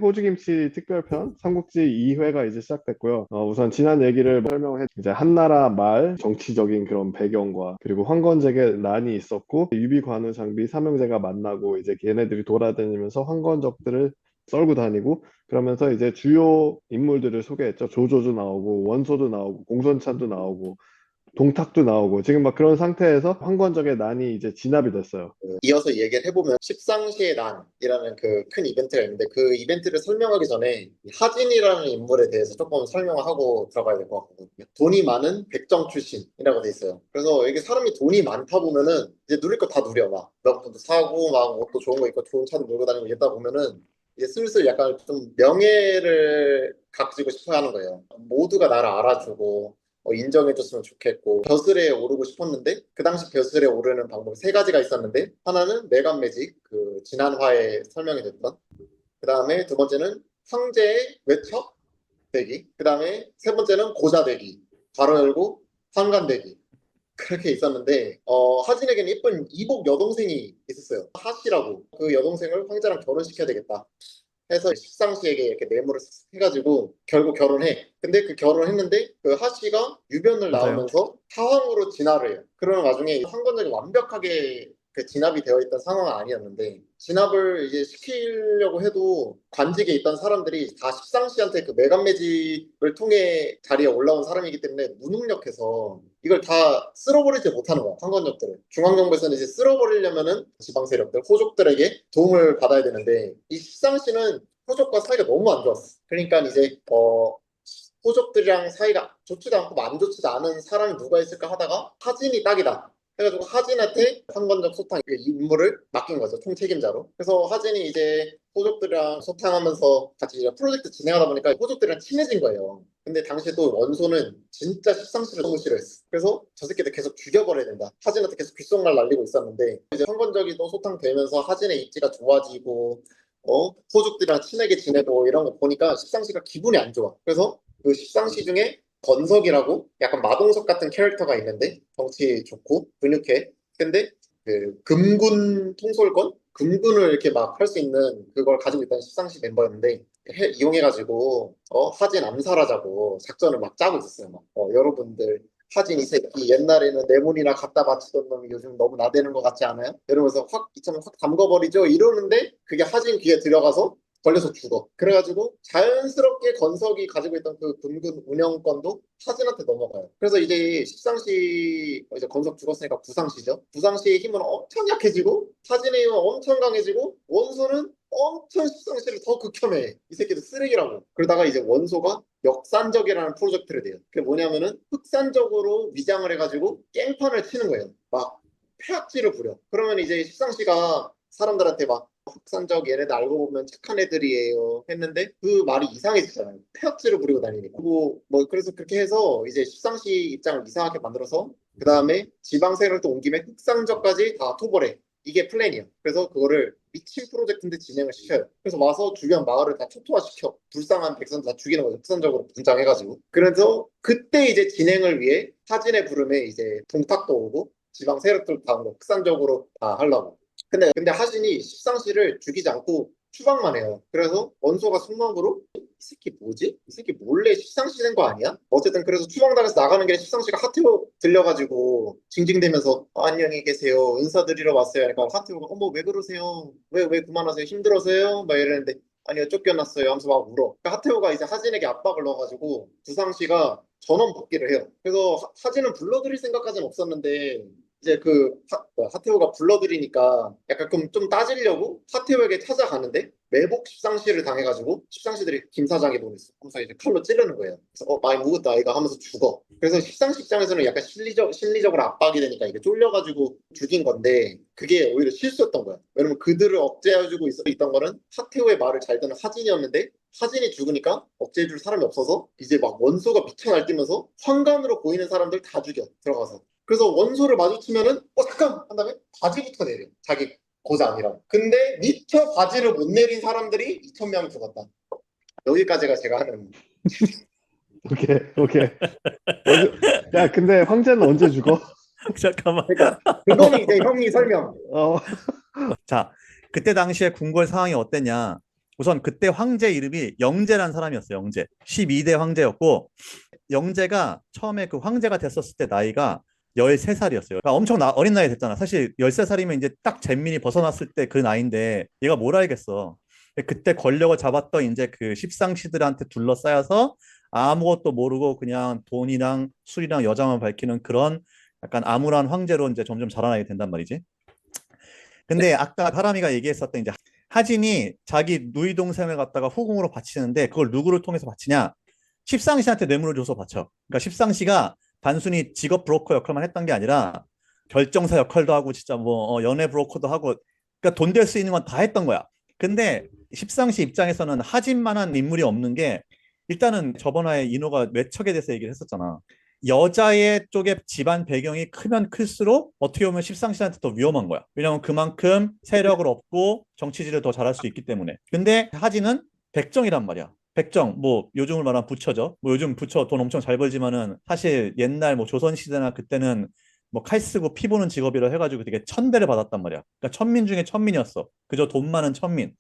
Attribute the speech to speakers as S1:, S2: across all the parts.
S1: 호주김치 특별편 삼국지 2회가 이제 시작됐고요. 우선 지난 얘기를 설명해 이제 한나라 말 정치적인 그런 배경과 그리고 황건적의 난이 있었고 유비 관우 장비 삼형제가 만나고 이제 걔네들이 돌아다니면서 황건적들을 썰고 다니고 그러면서 이제 주요 인물들을 소개했죠. 조조도 나오고 원소도 나오고 공손찬도 나오고 동탁도 나오고 지금 막 그런 상태에서 황건적의 난이 이제 진압이 됐어요.
S2: 이어서 얘기를 해보면 십상시의 난이라는 그 큰 이벤트가 있는데 그 이벤트를 설명하기 전에 이 하진이라는 인물에 대해서 조금 설명을 하고 들어가야 될 것 같거든요. 돈이 많은 백정 출신이라고 돼 있어요. 그래서 이게 사람이 돈이 많다 보면은 이제 누릴 거 다 누려. 막 명품도 사고 막 옷도 좋은 거 입고 좋은 차도 몰고 다니고 이러다 보면은 이제 슬슬 약간 좀 명예를 가지고 싶어 하는 거예요. 모두가 나를 알아주고 인정해줬으면 좋겠고 벼슬에 오르고 싶었는데 그 당시 벼슬에 오르는 방법이 세 가지가 있었는데 하나는 매간 매직 그 지난화에 설명이 됐던 그 다음에 두 번째는 황제의 외척 대기 그 다음에 세 번째는 고자 대기 가로 열고 환관 대기 그렇게 있었는데 하진에게는 예쁜 이복 여동생이 있었어요. 하씨라고 그 여동생을 황제랑 결혼시켜야 되겠다 해서 십상시에게 이렇게 뇌물을 해가지고 결국 결혼해. 근데 그 결혼했는데 그 하씨가 유변을
S3: 맞아요.
S2: 낳으면서 사황으로 진화를 해요. 그러는 와중에 황건적이 완벽하게 그 진압이 되어 있던 상황은 아니었는데 진압을 이제 시키려고 해도 관직에 있던 사람들이 다 십상시한테 그 매간매직을 통해 자리에 올라온 사람이기 때문에 무능력해서 이걸 다 쓸어버리지 못하는 거야. 황건적들을. 중앙정부에서는 이제 쓸어버리려면은 지방 세력들, 호족들에게 도움을 받아야 되는데 이 십상시는 호족과 사이가 너무 안 좋았어. 그러니까 이제 호족들이랑 사이가 좋지도 않고 안 좋지도 않은 사람이 누가 있을까 하다가 하진이 딱이다. 해가지고 하진한테 황건적 소탕 그 임무를 맡긴 거죠. 총책임자로. 그래서 하진이 이제 호족들이랑 소탕하면서 같이 이제 프로젝트 진행하다 보니까 호족들이랑 친해진 거예요. 근데 당시에 또 원소는 진짜 십상시를 너무 싫어했어. 그래서 저 새끼들 계속 죽여버려야 된다. 하진한테 계속 귓속말 날리고 있었는데 이제 황건적이 또 소탕되면서 하진의 입지가 좋아지고 호족들이랑 친하게 지내고 이런 거 보니까 십상시가 기분이 안 좋아. 그래서 그 십상시 중에 건석이라고 약간 마동석 같은 캐릭터가 있는데 덩치 좋고 근육해. 근데 그 금군 통솔권? 금군을 이렇게 막 할 수 있는 그걸 가지고 있던 십상시 멤버였는데 이용해가지고 하진 암살하자고 작전을 막 짜고 있었어요. 막 여러분들 하진 이 새끼 옛날에는 뇌물이나 갖다 바치던 놈이 요즘 너무 나대는 것 같지 않아요? 이러면서 확 이참에 확 담궈버리죠 이러는데 그게 하진 귀에 들어가서 걸려서 죽어. 그래가지고 자연스럽게 건석이 가지고 있던 그 금군 운영권도 하진한테 넘어가요. 그래서 이제 십상시 이제 건석 죽었으니까 부상시죠. 부상시의 힘은 엄청 약해지고 하진의 힘은 엄청 강해지고 원소는 엄청 십상시를 더 극혐해. 이 새끼도 쓰레기라고. 그러다가 이제 원소가 역산적이라는 프로젝트를 내요. 그게 뭐냐면은 흑산적으로 위장을 해가지고 깽판을 치는 거예요. 막 폐악질을 부려. 그러면 이제 십상시가 사람들한테 막 흑산적 얘네들 알고 보면 착한 애들이에요 했는데 그 말이 이상해지잖아요. 폐악질을 부리고 다니니까. 그리고 뭐 그래서 그렇게 해서 이제 십상시 입장을 이상하게 만들어서 그 다음에 지방세를 또 온 김에 흑산적까지 다 토벌해. 이게 플랜이야. 그래서 그거를 미친 프로젝트인데 진행을 시켜요. 그래서 와서 주변 마을을 다 초토화시켜. 불쌍한 백성들 다 죽이는 거죠. 흑산적으로 분장해가지고. 그래서 그때 이제 진행을 위해 하진의 부름에 이제 동탁도 오고 지방 세력들 다 흑산적으로 다 하려고. 근데 하진이 십상시를 죽이지 않고 추방만 해요. 그래서 원소가 속마음으로 이 새끼 뭐지? 이 새끼 몰래 십상시 된 거 아니야? 어쨌든 그래서 추방당해서 나가는 길에 십상시가 하태호 들려가지고 징징대면서 안녕히 계세요. 인사드리러 왔어요. 그러니까 하태호가 어머 왜 그러세요? 왜 그만하세요? 힘들어서요? 막 이러는데 아니요 쫓겨났어요 하면서 막 울어. 그러니까 하태호가 이제 하진에게 압박을 넣어가지고 부상시가 전원 복귀를 해요. 그래서 하진은 불러들일 생각까지는 없었는데 이제 하태호가 불러들이니까 약간 좀 따지려고 하태호에게 찾아가는데 매복 십상시를 당해가지고 십상시들이 김 사장에 보냈어. 하면서 이제 칼로 찌르는 거예요. 그래서 많이 묵었다 아이가 하면서 죽어. 그래서 십상시 입장에서는 약간 심리적으로 압박이 되니까 이게 쫄려가지고 죽인 건데 그게 오히려 실수였던 거야. 왜냐면 그들을 억제해주고 있던 거는 하태호의 말을 잘 듣는 하진이었는데 하진이 죽으니까 억제해줄 사람이 없어서 이제 막 원소가 미쳐 날뛰면서 황간으로 보이는 사람들 다 죽여 들어가서. 그래서 원소를 마주치면은 잠깐 한 다음에 바지부터 내려. 자기 고자 아니라고. 근데 미처 바지를 못 내린 사람들이 2,000명 죽었다. 여기까지가 제가 하는.
S1: 오케이, 오케이. 야, 근데 황제는 언제 죽어?
S3: 잠깐만.
S2: 그러니까 그거는 이제 형이 설명.
S1: 어,
S3: 자, 그때 당시에 궁궐 상황이 어땠냐? 우선 그때 황제 이름이 영제라는 사람이었어요. 영제. 12대 황제였고 영제가 처음에 그 황제가 됐었을 때 나이가 13살이었어요. 그러니까 엄청 어린 나이 됐잖아. 사실 13살이면 이제 딱 잼민이 벗어났을 때 그 나이인데 얘가 뭘 알겠어. 그때 권력을 잡았던 이제 그 십상시들한테 둘러싸여서 아무것도 모르고 그냥 돈이랑 술이랑 여자만 밝히는 그런 약간 암울한 황제로 이제 점점 자라나게 된단 말이지. 근데 아까 하람이가 얘기했었던 이제 하진이 자기 누이 동생을 갖다가 후궁으로 바치는데 그걸 누구를 통해서 바치냐? 십상시한테 뇌물을 줘서 바쳐. 그러니까 십상시가 단순히 직업 브로커 역할만 했던 게 아니라 결정사 역할도 하고 진짜 뭐 연애 브로커도 하고 그러니까 돈 될 수 있는 건 다 했던 거야. 근데 십상시 입장에서는 하진만한 인물이 없는 게 일단은 저번에 인호가 외척에 대해서 얘기를 했었잖아. 여자의 쪽에 집안 배경이 크면 클수록 어떻게 보면 십상시한테 더 위험한 거야. 왜냐면 그만큼 세력을 얻고 정치질을 더 잘할 수 있기 때문에. 근데 하진은 백정이란 말이야. 백정, 뭐 요즘을 말하면 부처죠. 뭐 요즘 부처 돈 엄청 잘 벌지만은 사실 옛날 뭐 조선시대나 그때는 뭐 칼 쓰고 피 보는 직업이라 해가지고 되게 천대를 받았단 말이야. 그러니까 천민 중에 천민이었어. 그저 돈 많은 천민.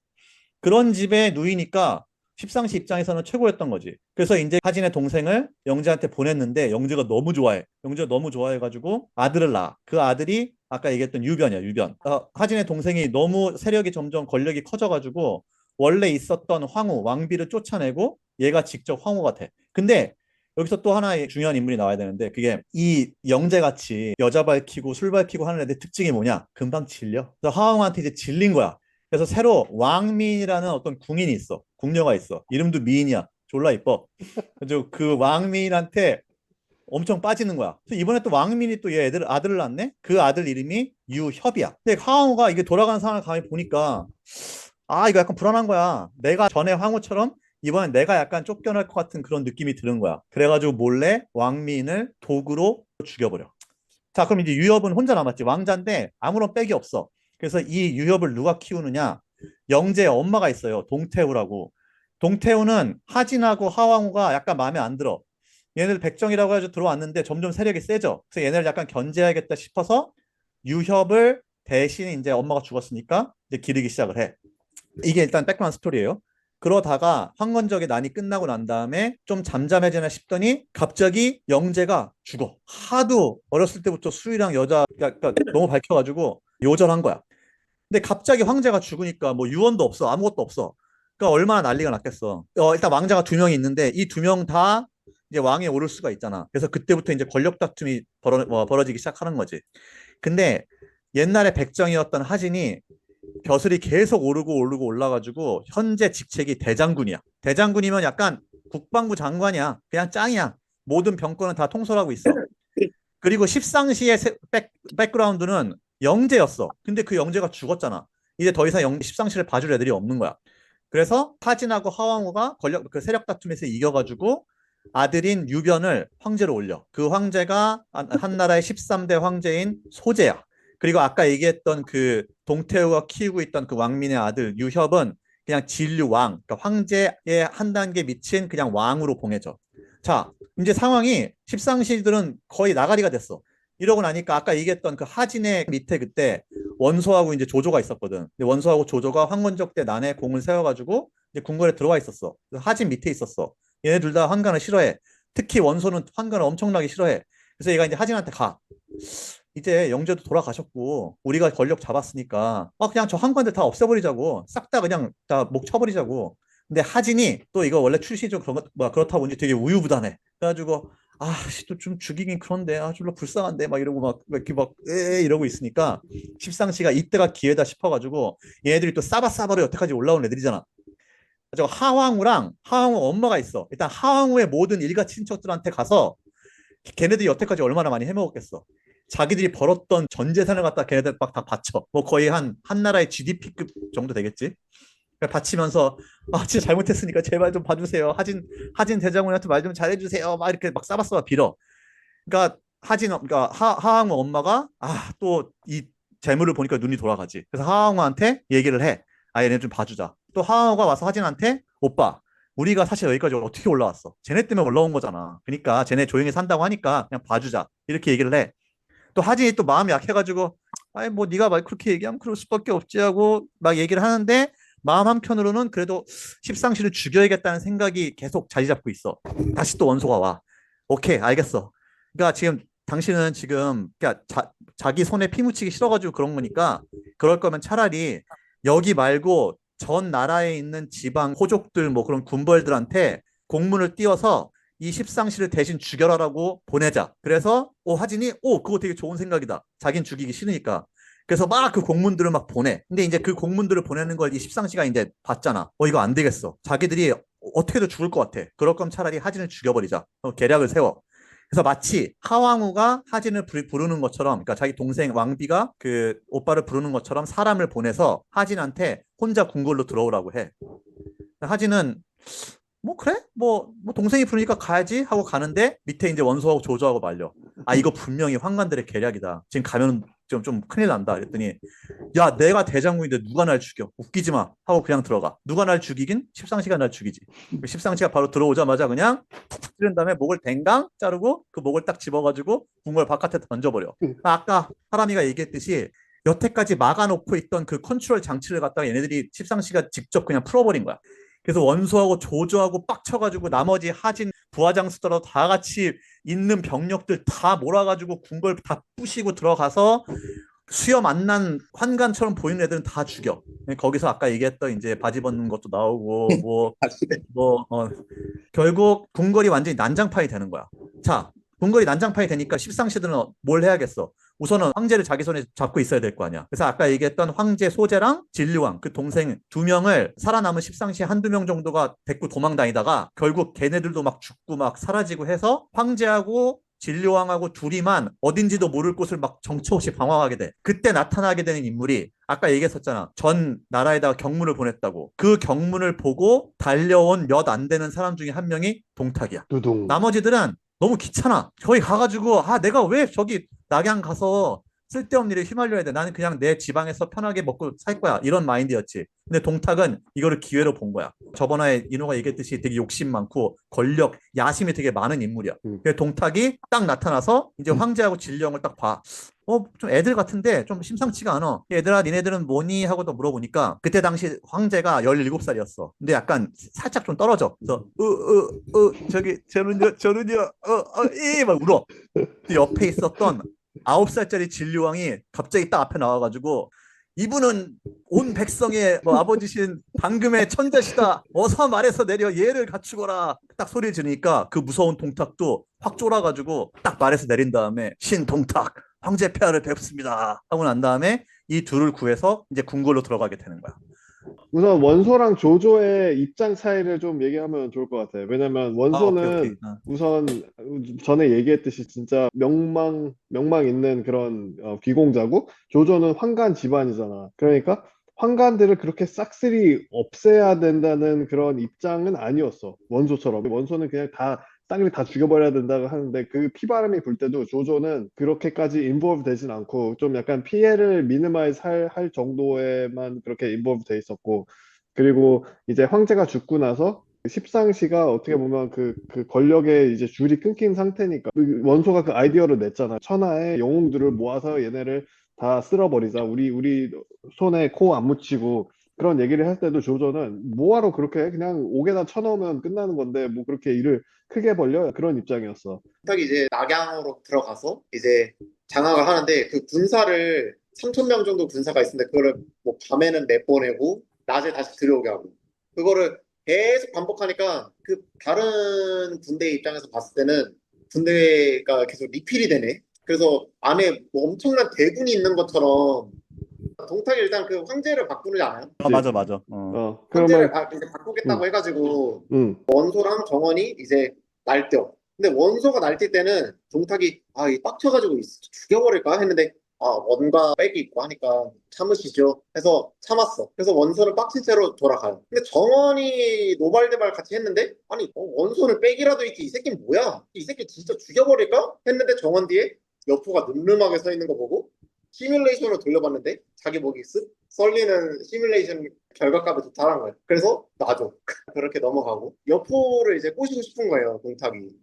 S3: 그런 집의 누이니까 십상시 입장에서는 최고였던 거지. 그래서 이제 하진의 동생을 영재한테 보냈는데 영재가 너무 좋아해. 영재가 너무 좋아해가지고 아들을 낳아. 그 아들이 아까 얘기했던 유변이야, 유변. 하진의 동생이 너무 세력이 점점 권력이 커져가지고 원래 있었던 황후, 왕비를 쫓아내고 얘가 직접 황후가 돼. 근데 여기서 또 하나의 중요한 인물이 나와야 되는데 그게 이 영재같이 여자 밝히고 술 밝히고 하는 애들 특징이 뭐냐? 금방 질려. 그래서 하왕한테 이제 질린 거야. 그래서 새로 왕민이라는 어떤 궁인이 있어. 궁녀가 있어. 이름도 미인이야. 졸라 이뻐. 그래서 그 왕민한테 엄청 빠지는 거야. 그래서 이번에 또 왕민이 또 얘 아들을 낳네? 그 아들 이름이 유협이야. 근데 하왕후가 이게 돌아가는 상황을 가만히 보니까 아, 이거 약간 불안한 거야. 내가 전에 황후처럼 이번엔 내가 약간 쫓겨날 것 같은 그런 느낌이 드는 거야. 그래가지고 몰래 왕민을 도구로 죽여버려. 자, 그럼 이제 유협은 혼자 남았지. 왕자인데 아무런 빽이 없어. 그래서 이 유협을 누가 키우느냐? 영재의 엄마가 있어요. 동태우라고. 동태우는 하진하고 하왕후가 약간 마음에 안 들어. 얘네들 백정이라고 해서 들어왔는데 점점 세력이 세져. 그래서 얘네를 약간 견제해야겠다 싶어서 유협을 대신 이제 엄마가 죽었으니까 이제 기르기 시작을 해. 이게 일단 백그라운드 스토리예요. 그러다가 황건적의 난이 끝나고 난 다음에 좀 잠잠해지나 싶더니 갑자기 영재가 죽어. 하도 어렸을 때부터 수위랑 여자 그러니까 너무 밝혀가지고 요절한 거야. 근데 갑자기 황제가 죽으니까 뭐 유언도 없어. 아무것도 없어. 그러니까 얼마나 난리가 났겠어. 일단 왕자가 두 명이 있는데 이 두 명 다 이제 왕에 오를 수가 있잖아. 그래서 그때부터 이제 권력 다툼이 벌어지기 시작하는 거지. 근데 옛날에 백정이었던 하진이 벼슬이 계속 오르고 올라가지고 현재 직책이 대장군이야. 대장군이면 약간 국방부 장관이야. 그냥 짱이야. 모든 병권은 다 통솔하고 있어. 그리고 십상시의 백그라운드는 영재였어. 근데 그 영재가 죽었잖아. 이제 더 이상 십상시를 봐줄 애들이 없는 거야. 그래서 타진하고 하왕후가 그 세력 다툼에서 이겨가지고 아들인 유변을 황제로 올려. 그 황제가 한나라의 13대 황제인 소재야. 그리고 아까 얘기했던 그 동태우가 키우고 있던 그 왕민의 아들 유협은 그냥 진류왕, 그러니까 황제의 한 단계 미친 그냥 왕으로 봉해져. 자, 이제 상황이 십상시들은 거의 나가리가 됐어. 이러고 나니까 아까 얘기했던 그 하진의 밑에 그때 원소하고 이제 조조가 있었거든. 근데 원소하고 조조가 황건적 때 난에 공을 세워가지고 이제 궁궐에 들어와 있었어. 하진 밑에 있었어. 얘네 둘 다 환관을 싫어해. 특히 원소는 환관을 엄청나게 싫어해. 그래서 얘가 이제 하진한테 가. 이제 영재도 돌아가셨고 우리가 권력 잡았으니까 그냥 저 환관들 다 없애버리자고 싹 다 그냥 다 목 쳐버리자고. 근데 하진이 또 이거 원래 출신이 좀 그렇다 보니 되게 우유부단해. 그래가지고 또 좀 죽이긴 그런데 졸라 불쌍한데 막 이러고 막 이렇게 막 이러고 있으니까 십상시가 이때가 기회다 싶어가지고 얘네들이 또 싸바싸바로 여태까지 올라온 애들이잖아. 저 하왕우랑 하왕우 엄마가 있어. 일단 하왕우의 모든 일가 친척들한테 가서 걔네들이 여태까지 얼마나 많이 해먹었겠어. 자기들이 벌었던 전 재산을 갖다 걔네들 막 다 바쳐. 뭐 거의 한 나라의 GDP급 정도 되겠지. 그러니까 바치면서 진짜 잘못했으니까 제발 좀 봐주세요. 하진 대장군한테 말 좀 잘해주세요. 막 이렇게 막 싸바싸바 빌어. 그러니까 그러니까 하왕우 엄마가 또 이 재물을 보니까 눈이 돌아가지. 그래서 하왕우한테 얘기를 해. 얘네 좀 봐주자. 또 하왕우가 와서 하진한테 오빠 우리가 사실 여기까지 어떻게 올라왔어? 쟤네 때문에 올라온 거잖아. 그러니까 쟤네 조용히 산다고 하니까 그냥 봐주자. 이렇게 얘기를 해. 또 하진이 또 마음이 약해가지고 뭐 네가 막 그렇게 얘기하면 그럴 수밖에 없지 하고 막 얘기를 하는데 마음 한켠으로는 그래도 십상시를 죽여야겠다는 생각이 계속 자리 잡고 있어. 다시 또 원소가 와. 오케이, 알겠어. 그러니까 지금 당신은 지금 그러니까 자기 손에 피 묻히기 싫어가지고 그런 거니까 그럴 거면 차라리 여기 말고 전 나라에 있는 지방 호족들 뭐 그런 군벌들한테 공문을 띄워서 이 십상시를 대신 죽여라라고 보내자. 그래서 하진이 그거 되게 좋은 생각이다. 자긴 죽이기 싫으니까. 그래서 막 그 공문들을 막 보내. 근데 이제 그 공문들을 보내는 걸 이 십상시가 이제 봤잖아. 이거 안 되겠어. 자기들이 어떻게든 죽을 것 같아. 그럴 거면 차라리 하진을 죽여버리자. 계략을 세워. 그래서 마치 하왕우가 하진을 부르는 것처럼, 그러니까 자기 동생 왕비가 그 오빠를 부르는 것처럼 사람을 보내서 하진한테 혼자 궁궐로 들어오라고 해. 하진은 뭐 그래? 뭐 동생이 부르니까 가야지 하고 가는데 밑에 이제 원소하고 조조하고 말려. 이거 분명히 환관들의 계략이다. 지금 가면 좀 큰일 난다. 그랬더니 야, 내가 대장군인데 누가 날 죽여? 웃기지 마 하고 그냥 들어가. 누가 날 죽이긴? 십상시가 날 죽이지. 십상시가 바로 들어오자마자 그냥 툭툭 찌른 다음에 목을 댕강 자르고 그 목을 딱 집어가지고 궁궐 바깥에 던져버려. 아까 사람이가 얘기했듯이 여태까지 막아놓고 있던 그 컨트롤 장치를 갖다가 얘네들이 십상시가 직접 그냥 풀어버린 거야. 그래서 원소하고 조조하고 빡쳐가지고 나머지 하진 부하장수들하고 다 같이 있는 병력들 다 몰아가지고 궁궐 다 부시고 들어가서 수염 안 난 환관처럼 보이는 애들은 다 죽여. 거기서 아까 얘기했던 이제 바지 벗는 것도 나오고 결국 궁궐이 완전히 난장판이 되는 거야. 자, 궁궐이 난장판이 되니까 십상시들은 뭘 해야겠어? 우선은 황제를 자기 손에 잡고 있어야 될 거 아니야. 그래서 아까 얘기했던 황제 소재랑 진류왕 그 동생 두 명을 살아남은 십상시 한두 명 정도가 데리고 도망 다니다가 결국 걔네들도 막 죽고 막 사라지고 해서 황제하고 진료왕하고 둘이만 어딘지도 모를 곳을 막 정처 없이 방황하게 돼. 그때 나타나게 되는 인물이 아까 얘기했었잖아. 전 나라에다가 경문을 보냈다고. 그 경문을 보고 달려온 몇 안 되는 사람 중에 한 명이 동탁이야.
S1: 두둥.
S3: 나머지들은 너무 귀찮아. 거기 가가지고 내가 왜 저기 낙양 가서 쓸데없는 일에 휘말려야 돼. 나는 그냥 내 지방에서 편하게 먹고 살 거야. 이런 마인드였지. 근데 동탁은 이거를 기회로 본 거야. 저번에 인호가 얘기했듯이 되게 욕심 많고 권력, 야심이 되게 많은 인물이야. 그래서 동탁이 딱 나타나서 이제 황제하고 진령을 딱 봐. 좀 애들 같은데 좀 심상치가 않아. 얘들아, 니네들은 뭐니? 하고도 물어보니까 그때 당시 황제가 17살이었어. 근데 약간 살짝 좀 떨어져. 그래서 저기 저는요 막 울어. 또 옆에 있었던 9살짜리 진류왕이 갑자기 딱 앞에 나와가지고 이분은 온 백성의 아버지신 방금의 천자시다. 어서 말해서 내려 예를 갖추거라. 딱 소리 지르니까 그 무서운 동탁도 확 쫄아가지고 딱 말해서 내린 다음에 신 동탁 황제 폐하를 뵙습니다 하고 난 다음에 이 둘을 구해서 이제 궁궐로 들어가게 되는 거야.
S1: 우선 원소랑 조조의 입장 차이를 좀 얘기하면 좋을 것 같아요. 왜냐면
S3: 오케이.
S1: 원소는 우선 전에 얘기했듯이 진짜 명망 있는 그런 귀공자고, 조조는 황관 집안이잖아. 그러니까 황관들을 그렇게 싹쓸이 없애야 된다는 그런 입장은 아니었어. 원소처럼. 원소는 그냥 싹쓸이 다 죽여버려야 된다고 하는데, 그 피바람이 불 때도 조조는 그렇게까지 인볼브 되진 않고 좀 약간 피해를 미니마이즈 할 정도에만 그렇게 인볼브 돼 있었고, 그리고 이제 황제가 죽고 나서 십상시가 어떻게 보면 그 권력의 이제 줄이 끊긴 상태니까 그 원소가 그 아이디어를 냈잖아. 천하의 영웅들을 모아서 얘네를 다 쓸어버리자. 우리 손에 코 안 묻히고. 그런 얘기를 할 때도 조조는 뭐하러 그렇게 해? 그냥 옥에다 쳐넣으면 끝나는 건데 뭐 그렇게 일을 크게 벌려? 그런 입장이었어.
S2: 동탁이 이제 낙양으로 들어가서 이제 장악을 하는데 그 군사를 3,000명 정도 군사가 있는데 그거를 뭐 밤에는 내보내고 낮에 다시 들어오게 하고 그거를 계속 반복하니까 그 다른 군대 입장에서 봤을 때는 군대가 계속 리필이 되네. 그래서 안에 뭐 엄청난 대군이 있는 것처럼 동탁이 일단 그 황제를 바꾸지 않아요?
S3: 맞아.
S2: 황제를
S1: 그러면
S2: 이제
S1: 음,
S2: 바꾸겠다고 해가지고
S1: 음.
S2: 원소랑 정원이 이제 날뛰어. 근데 원소가 날뛸 때는 동탁이 이 빡쳐가지고 죽여버릴까 했는데 원과 백이 있고 하니까 참으시죠 해서 참았어. 그래서 원소는 빡친 채로 돌아가요. 근데 정원이 노발대발 같이 했는데 아니 원소는 백이라도 있지 이 새끼는 뭐야? 이 새끼 진짜 죽여버릴까? 했는데 정원 뒤에 여포가 늠름하게 서 있는 거 보고 시뮬레이션으로 돌려봤는데 자기 목이 쓱 썰리는 시뮬레이션 결과값이 좋다는 거예요. 그래서 놔줘. 그렇게 넘어가고 여포를 이제 꼬시고 싶은 거예요.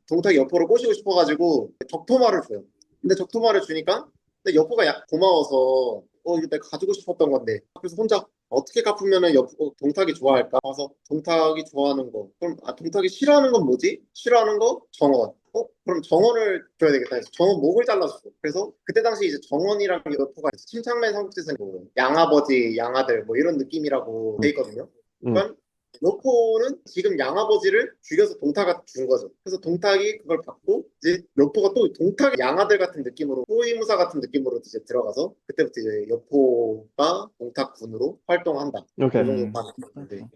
S2: 동탁이 여포를 꼬시고 싶어가지고 적토마를 줘요. 근데 적토마를 주니까 근데 여포가 고마워서 이거 내가 가지고 싶었던 건데 그래서 혼자 어떻게 갚으면은 동탁이 좋아할까? 그래서 동탁이 좋아하는 거. 그럼 동탁이 싫어하는 건 뭐지? 싫어하는 거 정원. 그럼 정원을 줘야 되겠다 해서 정원 목을 잘라줬어. 그래서 그때 당시 이제 정원이랑 여포가 침착맨 삼국지에서는 뭐 양아버지, 양아들 뭐 이런 느낌이라고 돼 있거든요.
S1: 음.
S2: 그러니까 여포는 지금 양아버지를 죽여서 동탁한테 준 거죠. 그래서 동탁이 그걸 받고 이제 여포가 또 동탁 양아들 같은 느낌으로 호위무사 같은 느낌으로 이제 들어가서 그때부터 이제 여포가 동탁군으로 활동한다. 그
S1: 오케이.
S2: 정도
S3: 음.
S2: 봤는데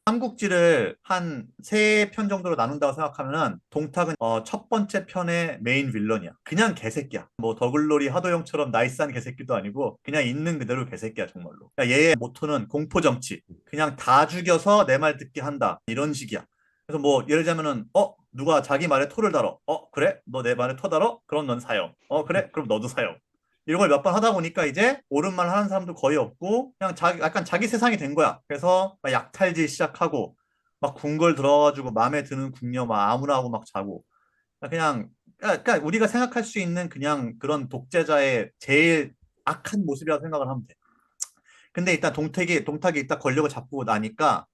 S3: 삼국지를 한 세 편 정도로 나눈다고 생각하면은 동탁은 첫 번째 편의 메인 빌런이야. 그냥 개새끼야. 뭐 더글로리 하도영처럼 나이스한 개새끼도 아니고 그냥 있는 그대로 개새끼야 정말로. 그러니까 얘의 모토는 공포 정치. 그냥 다 죽여서 내 말 듣게 한다. 이런 식이야. 그래서 뭐 예를 들자면은 누가 자기 말에 토를 달어. 그래? 너 내 말에 토 달어? 그럼 넌 사형. 그래? 그럼 너도 사형. 이런 걸 몇 번 하다 보니까 이제 옳은 말 하는 사람도 거의 없고 그냥 약간 자기 세상이 된 거야. 그래서 막 약탈질 시작하고 막 궁궐 들어가지고 마음에 드는 궁녀 막 아무나 하고 막 자고 그러니까 우리가 생각할 수 있는 그냥 그런 독재자의 제일 악한 모습이라고 생각을 하면 돼. 근데 일단 동탁이 일단 권력을 잡고 나니까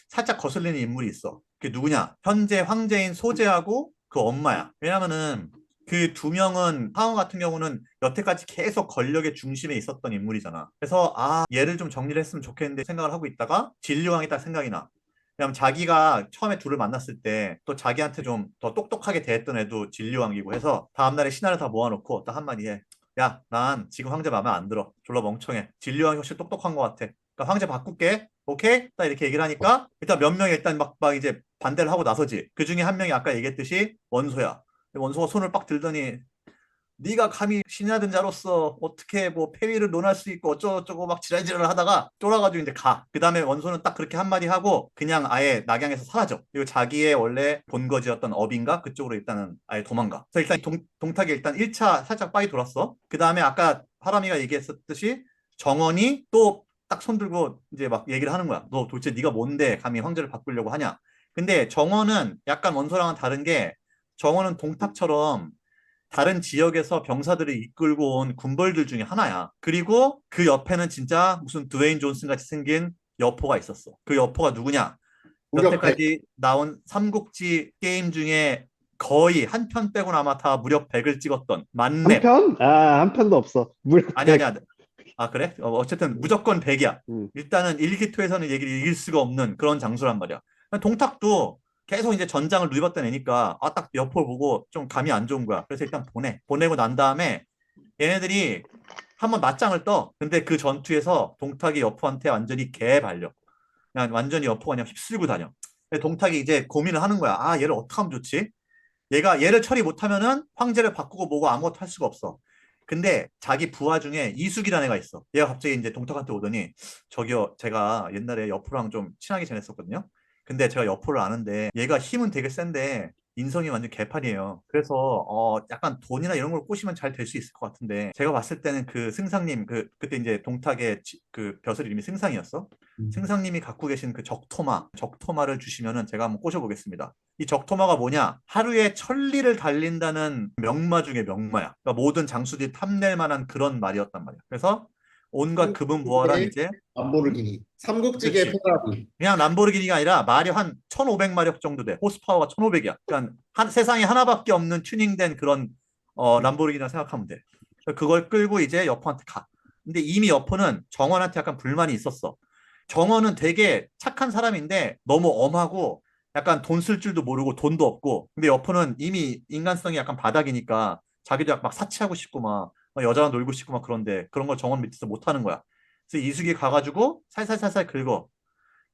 S3: 살짝 거슬리는 인물이 있어. 그게 누구냐? 현재 황제인 소재하고 그 엄마야. 왜냐면은 그 두 명은 상어 같은 경우는 여태까지 계속 권력의 중심에 있었던 인물이잖아. 그래서 얘를 좀 정리를 했으면 좋겠는데 생각을 하고 있다가 진료왕이 딱 생각이 나. 왜냐면 자기가 처음에 둘을 만났을 때 또 자기한테 좀 더 똑똑하게 대했던 애도 진료왕이고 해서 다음날에 신하를 다 모아놓고 딱 한마디 해. 야, 난 지금 황제 마음에 안 들어. 졸라 멍청해. 진료왕이 훨씬 똑똑한 것 같아. 그러니까 황제 바꿀게. 오케이? 딱 이렇게 얘기를 하니까 일단 몇 명이 일단 막 이제 반대를 하고 나서지. 그 중에 한 명이 아까 얘기했듯이 원소야. 원소가 손을 빡 들더니 네가 감히 신하든 자로서 어떻게 뭐 폐위를 논할 수 있고 어쩌고저쩌고 막 지랄지랄 하다가 쫄아가지고 이제 가. 그 다음에 원소는 딱 그렇게 한마디 하고 그냥 아예 낙양에서 사라져. 그리고 자기의 원래 본거지였던 업인가 그쪽으로 일단은 아예 도망가. 그래서 일단 동탁이 일단 1차 살짝 빠이 돌았어. 그 다음에 아까 하람이가 얘기했었듯이 정원이 또 딱 손들고 이제 막 얘기를 하는 거야. 너 도대체 네가 뭔데 감히 황제를 바꾸려고 하냐. 근데 정원은 약간 원소랑은 다른 게 정원은 동탁처럼 다른 지역에서 병사들을 이끌고 온 군벌들 중에 하나야. 그리고 그 옆에는 진짜 무슨 드웨인 존슨 같이 생긴 여포가 있었어. 그 여포가 누구냐?
S2: 무력 100.
S3: 여태까지 나온 삼국지 게임 중에 거의 한 편 빼고는 아마 다 무력 100을 찍었던
S1: 한
S3: 만렙.
S1: 편? 한 편도 없어. 무력
S3: 아니
S1: 100.
S3: 아니야. 아, 그래? 어쨌든 무조건 100이야.
S1: 음.
S3: 일단은 일기토에서는 얘기를 이길 수가 없는 그런 장수란 말이야. 동탁도 계속 이제 전장을 누벼봤던 애니까 딱 여포를 보고 좀 감이 안 좋은 거야. 그래서 일단 보내고 난 다음에 얘네들이 한번 맞짱을 떠. 근데 그 전투에서 동탁이 여포한테 완전히 개발려. 그냥 완전히 여포가 그냥 휩쓸고 다녀. 동탁이 이제 고민을 하는 거야. 얘를 어떻게 하면 좋지? 얘를 처리 못하면은 황제를 바꾸고 뭐고 아무것도 할 수가 없어. 근데 자기 부하 중에 이숙이라는 애가 있어. 얘가 갑자기 이제 동탁한테 오더니 저기요, 제가 옛날에 여포랑 좀 친하게 지냈었거든요. 근데 제가 여포를 아는데 얘가 힘은 되게 센데 인성이 완전 개판이에요. 그래서 약간 돈이나 이런 걸 꼬시면 잘 될 수 있을 것 같은데 제가 봤을 때는 그 승상님 그때 이제 동탁의 그 벼슬 이름이 승상이었어. 승상님이 갖고 계신 그 적토마를 주시면은 제가 한번 꼬셔보겠습니다. 이 적토마가 뭐냐? 하루에 1000리를 달린다는 명마 중에 명마야. 그러니까 모든 장수들이 탐낼 만한 그런 말이었단 말이야. 그래서 온갖 금은부화랑 이제 음?
S2: 람보르기니. 삼국지계
S3: 그렇지.
S2: 페라리.
S3: 그냥 람보르기니가 아니라 말이 한 1500마력 정도 돼. 호스파워가 1500이야. 그러니까 세상에 하나밖에 없는 튜닝된 그런 람보르기니라 생각하면 돼. 그걸 끌고 이제 여포한테 가. 근데 이미 여포는 정원한테 약간 불만이 있었어. 정원은 되게 착한 사람인데 너무 엄하고 약간 돈 쓸 줄도 모르고 돈도 없고. 근데 여포는 이미 인간성이 약간 바닥이니까 자기도 막 사치하고 싶고 막 여자랑 놀고 싶고 막 그런데 그런 걸 정원 밑에서 못 하는 거야. 그래서 이숙이 가가지고 살살살살 긁어.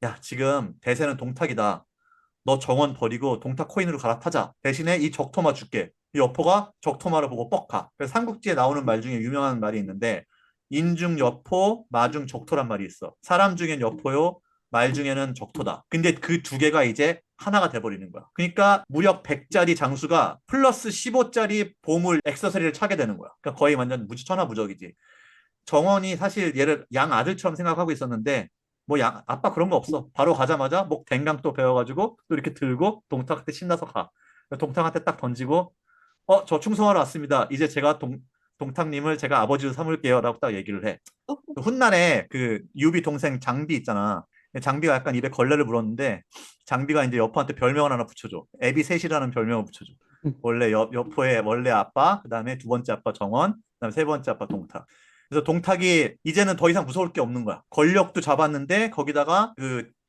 S3: 야, 지금 대세는 동탁이다. 너 정원 버리고 동탁 코인으로 갈아타자. 대신에 이 적토마 줄게. 이 여포가 적토마를 보고 뻑가. 그래서 삼국지에 나오는 말 중에 유명한 말이 있는데 인중 여포, 마중 적토란 말이 있어. 사람 중엔 여포요, 말 중에는 적토다. 근데 그 두 개가 이제 하나가 돼버리는 거야. 그러니까 무력 100짜리 장수가 플러스 15짜리 보물 액세서리를 차게 되는 거야. 그러니까 거의 완전 천하무적이지. 정원이 사실 얘를 양 아들처럼 생각하고 있었는데 뭐 아빠 그런 거 없어. 바로 가자마자 목 댕강 또 배워가지고 또 이렇게 들고 동탁한테 신나서 가. 동탁한테 딱 던지고 저 충성하러 왔습니다. 이제 제가 동탁님을 제가 아버지로 삼을게요 라고 딱 얘기를 해. 그 훗날에 그 유비 동생 장비 있잖아. 장비가 약간 입에 걸레를 물었는데 장비가 이제 여포한테 별명을 하나 붙여줘. 애비 셋이라는 별명을 붙여줘. 원래 여포의 원래 아빠, 그다음에 두 번째 아빠 정원, 그다음에 세 번째 아빠 동탁. 그래서 동탁이 이제는 더 이상 무서울 게 없는 거야. 권력도 잡았는데 거기다가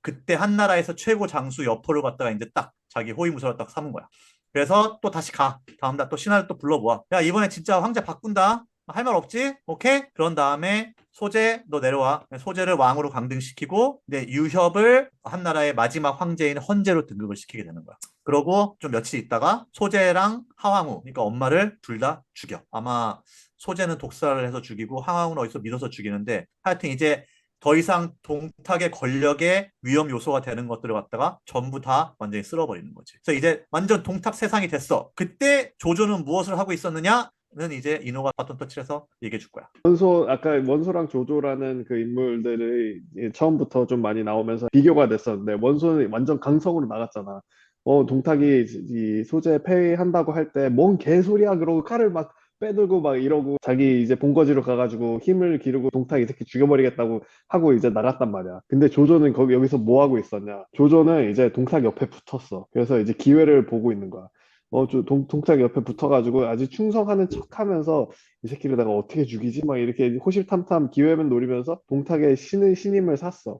S3: 그때 한나라에서 최고 장수 여포를 갖다가 이제 딱 자기 호위무사로 딱 삼은 거야. 그래서 또 다시 가. 다음 날 또 신하를 또 불러모아. 야, 이번에 진짜 황제 바꾼다. 할 말 없지? 오케이? 그런 다음에 소재 너 내려와. 소재를 왕으로 강등시키고 이제 유협을 한나라의 마지막 황제인 헌제로 등극을 시키게 되는 거야. 그러고 좀 며칠 있다가 소재랑 하왕후, 그러니까 엄마를 둘 다 죽여. 아마 소재는 독살을 해서 죽이고 하왕후는 어디서 밀어서 죽이는데 하여튼 이제 더 이상 동탁의 권력의 위험 요소가 되는 것들을 갖다가 전부 다 완전히 쓸어버리는 거지. 그래서 이제 완전 동탁 세상이 됐어. 그때 조조는 무엇을 하고 있었느냐? 는 이제 인호가 바톤 터치해서 얘기해 줄 거야.
S1: 아까 원소랑 조조라는 그 인물들이 처음부터 좀 많이 나오면서 비교가 됐었는데, 원소는 완전 강성으로 나갔잖아. 동탁이 이 소재 폐위한다고 할 때, 뭔 개소리야! 그러고 칼을 막 빼들고 막 이러고, 자기 이제 본거지로 가가지고 힘을 기르고 동탁 이 새끼 죽여버리겠다고 하고 이제 나갔단 말이야. 근데 조조는 여기서 뭐 하고 있었냐? 조조는 이제 동탁 옆에 붙었어. 그래서 이제 기회를 보고 있는 거야. 동탁 옆에 붙어가지고 아주 충성하는 척 하면서 이 새끼를 내가 어떻게 죽이지? 막 이렇게 호실탐탐 기회만 노리면서 동탁의 신임을 샀어.